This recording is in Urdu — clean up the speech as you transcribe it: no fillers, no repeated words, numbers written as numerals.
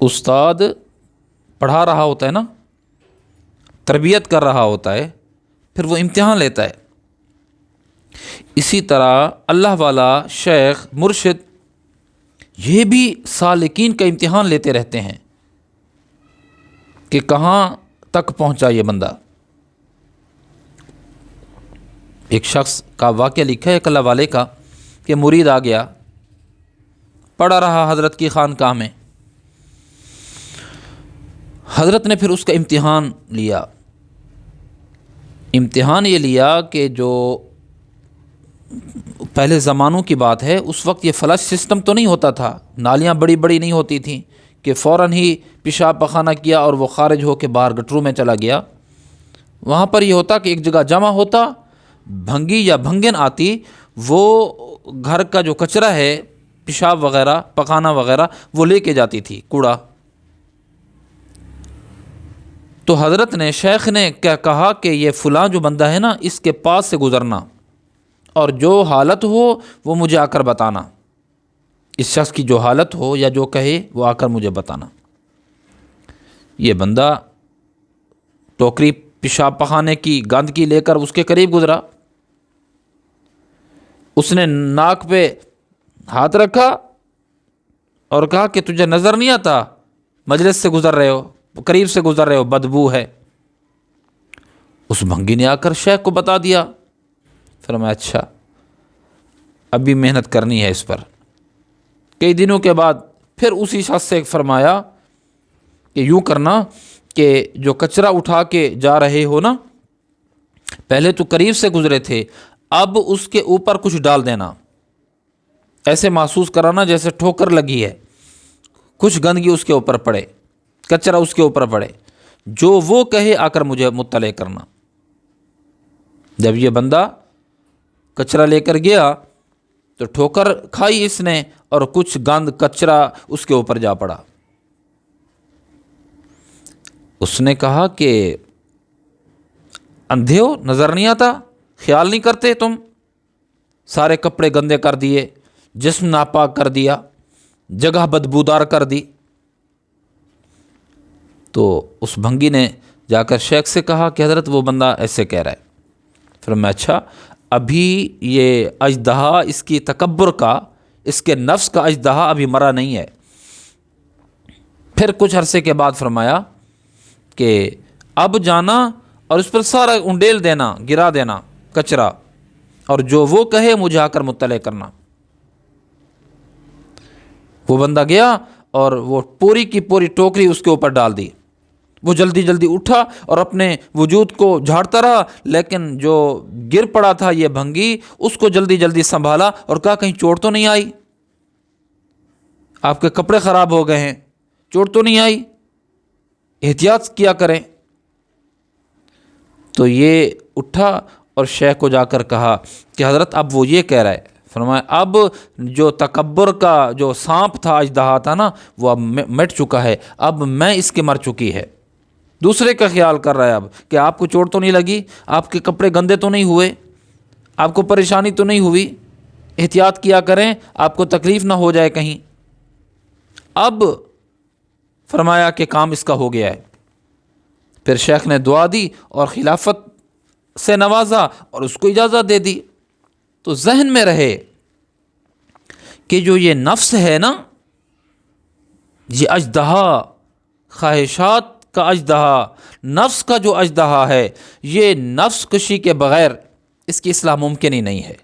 استاد پڑھا رہا ہوتا ہے نا، تربیت کر رہا ہوتا ہے، پھر وہ امتحان لیتا ہے. اسی طرح اللہ والا، شیخ، مرشد، یہ بھی سالکین کا امتحان لیتے رہتے ہیں کہ کہاں تک پہنچا یہ بندہ. ایک شخص کا واقعہ لکھا ہے ایک اللہ والے کا کہ مرید آ گیا، پڑھا رہا حضرت کی خانقاہ میں. حضرت نے پھر اس کا امتحان لیا. امتحان یہ لیا کہ جو پہلے زمانوں کی بات ہے، اس وقت یہ فلش سسٹم تو نہیں ہوتا تھا، نالیاں بڑی بڑی نہیں ہوتی تھیں کہ فوراً ہی پیشاب پخانہ کیا اور وہ خارج ہو کے باہر گٹروں میں چلا گیا. وہاں پر یہ ہوتا کہ ایک جگہ جمع ہوتا، بھنگی یا بھنگن آتی، وہ گھر کا جو کچرا ہے، پیشاب وغیرہ، پخانہ وغیرہ، وہ لے کے جاتی تھی، کوڑا. تو حضرت نے، شیخ نے کیا کہا کہ یہ فلاں جو بندہ ہے نا، اس کے پاس سے گزرنا اور جو حالت ہو وہ مجھے آ کر بتانا. اس شخص کی جو حالت ہو یا جو کہے وہ آ کر مجھے بتانا. یہ بندہ ٹوکری پیشاب پخانے کی گند کی لے کر اس کے قریب گزرا. اس نے ناک پہ ہاتھ رکھا اور کہا کہ تجھے نظر نہیں آتا مجلس سے گزر رہے ہو، قریب سے گزر رہے ہو، بدبو ہے. اس بھنگی نے آ کر شیخ کو بتا دیا. فرمایا اچھا، ابھی محنت کرنی ہے اس پر. کئی دنوں کے بعد پھر اسی شخص سے فرمایا کہ یوں کرنا کہ جو کچرا اٹھا کے جا رہے ہو نا، پہلے تو قریب سے گزرے تھے، اب اس کے اوپر کچھ ڈال دینا، ایسے محسوس کرانا جیسے ٹھوکر لگی ہے، کچھ گندگی اس کے اوپر پڑے، کچرا اس کے اوپر پڑے، جو وہ کہے آ کر مجھے مطلع کرنا. جب یہ بندہ کچرا لے کر گیا تو ٹھوکر کھائی اس نے اور کچھ گند کچرا اس کے اوپر جا پڑا. اس نے کہا کہ اندھے ہو، نظر نہیں آتا، خیال نہیں کرتے تم؟ سارے کپڑے گندے کر دیے، جسم ناپاک کر دیا، جگہ بدبودار کر دی. تو اس بھنگی نے جا کر شیخ سے کہا کہ حضرت وہ بندہ ایسے کہہ رہا ہے. پھر میں اچھا، ابھی یہ اژدہا، اس کی تکبر کا، اس کے نفس کا اژدہا ابھی مرا نہیں ہے. پھر کچھ عرصے کے بعد فرمایا کہ اب جانا اور اس پر سارا انڈیل دینا، گرا دینا کچرا، اور جو وہ کہے مجھے آ کر مطلع کرنا. وہ بندہ گیا اور وہ پوری کی پوری ٹوکری اس کے اوپر ڈال دی. وہ جلدی جلدی اٹھا اور اپنے وجود کو جھاڑتا رہا، لیکن جو گر پڑا تھا یہ بھنگی، اس کو جلدی جلدی سنبھالا اور کہا کہیں چوٹ تو نہیں آئی؟ آپ کے کپڑے خراب ہو گئے ہیں، چوٹ تو نہیں آئی؟ احتیاط کیا کریں. تو یہ اٹھا اور شیخ کو جا کر کہا کہ حضرت اب وہ یہ کہہ رہا ہے. فرمایا اب جو تکبر کا جو سانپ تھا، اژدہا تھا نا، وہ اب مٹ چکا ہے، اب میں اس کے مر چکی ہے. دوسرے کا خیال کر رہا ہے اب کہ آپ کو چوٹ تو نہیں لگی، آپ کے کپڑے گندے تو نہیں ہوئے، آپ کو پریشانی تو نہیں ہوئی، احتیاط کیا کریں، آپ کو تکلیف نہ ہو جائے کہیں. اب فرمایا کہ کام اس کا ہو گیا ہے. پھر شیخ نے دعا دی اور خلافت سے نوازا اور اس کو اجازت دے دی. تو ذہن میں رہے کہ جو یہ نفس ہے نا، یہ اژدہا، خواہشات کا اژدہا، نفس کا جو اژدہا ہے، یہ نفس کشی کے بغیر اس کی اصلاح ممکن ہی نہیں ہے.